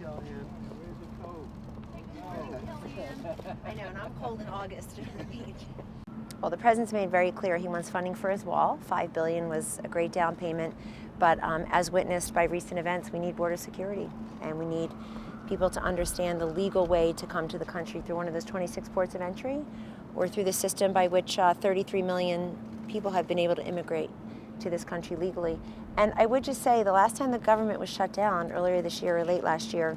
Kellyanne. Where's your coat? I know, and I'm cold in August on the beach. Well, the president's made very clear he wants funding for his wall. $5 billion was a great down payment, but as witnessed by recent events, we need border security, and we need people to understand the legal way to come to the country through one of those 26 ports of entry, or through the system by which 33 million people have been able to immigrate to this country legally. And I would just say the last time the government was shut down, earlier this year or late last year,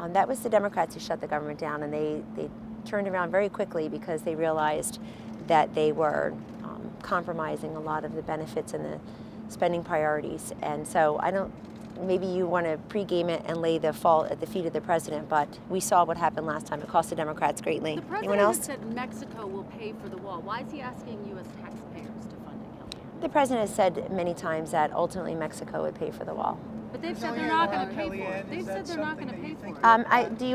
that was the Democrats who shut the government down, and they turned around very quickly because they realized that they were compromising a lot of the benefits and the spending priorities. And so maybe you want to pregame it and lay the fault at the feet of the president, but we saw what happened last time. It cost the Democrats greatly. The president has said Mexico will pay for the wall. Why is he asking U.S. taxpayers to fund it, Kellyanne? The president has said many times that ultimately Mexico would pay for the wall. But they've said they're not going to pay for it. They've said they're not going to pay for it.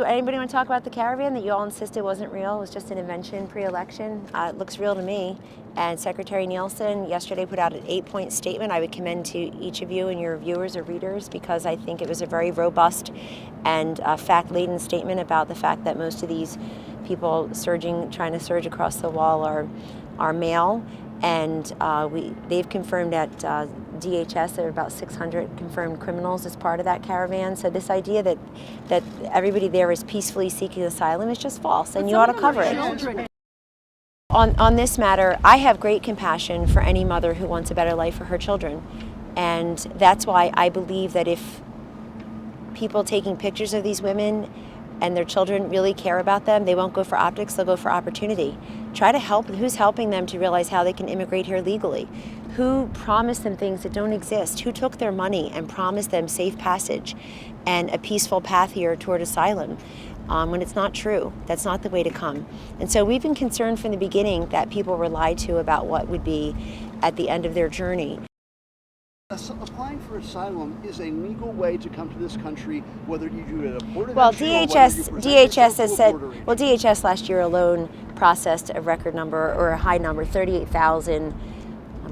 Anybody want to talk about the caravan that you all insisted wasn't real? It was just an invention pre-election. It looks real to me. And Secretary Nielsen yesterday put out an 8-point statement. I would commend to each of you and your viewers or readers, because I think it was a very robust and fact-laden statement about the fact that most of these people trying to surge across the wall are male. And they've confirmed at DHS there are about 600 confirmed criminals as part of that caravan. So this idea that everybody there is peacefully seeking asylum is just false, and you ought to cover it. On this matter, I have great compassion for any mother who wants a better life for her children. And that's why I believe that if people taking pictures of these women and their children really care about them, they won't go for optics, they'll go for opportunity. Try to help. Who's helping them to realize how they can immigrate here legally? Who promised them things that don't exist? Who took their money and promised them safe passage and a peaceful path here toward asylum when it's not true? That's not the way to come. And so we've been concerned from the beginning that people were lied to about what would be at the end of their journey. Applying for asylum is a legal way to come to this country, whether you do it at a port of well, entry DHS has said. Well, DHS last year alone processed a record number, or a high number, 38,000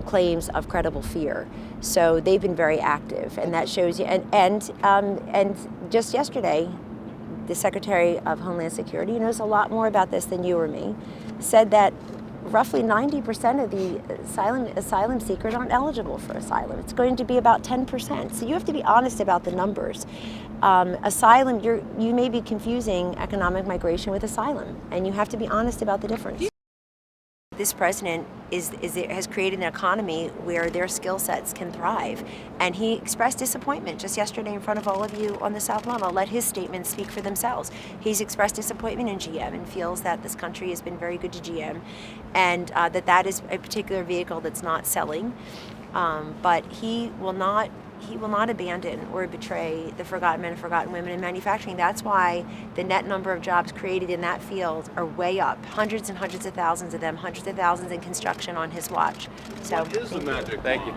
claims of credible fear. So they've been very active, and that shows you. And just yesterday, the Secretary of Homeland Security, who knows a lot more about this than you or me, said that roughly 90% of the asylum seekers aren't eligible for asylum. It's going to be about 10%. So you have to be honest about the numbers. Asylum, you may be confusing economic migration with asylum, and you have to be honest about the difference. This president has created an economy where their skill sets can thrive. And he expressed disappointment just yesterday in front of all of you on the South Lawn. I'll let his statements speak for themselves. He's expressed disappointment in GM and feels that this country has been very good to GM, and that is a particular vehicle that's not selling. But he will not abandon or betray the forgotten men and forgotten women in manufacturing. That's why the net number of jobs created in that field are way up. Hundreds and hundreds of thousands of them, hundreds of thousands in construction on his watch. So, what is the magic? Thank you.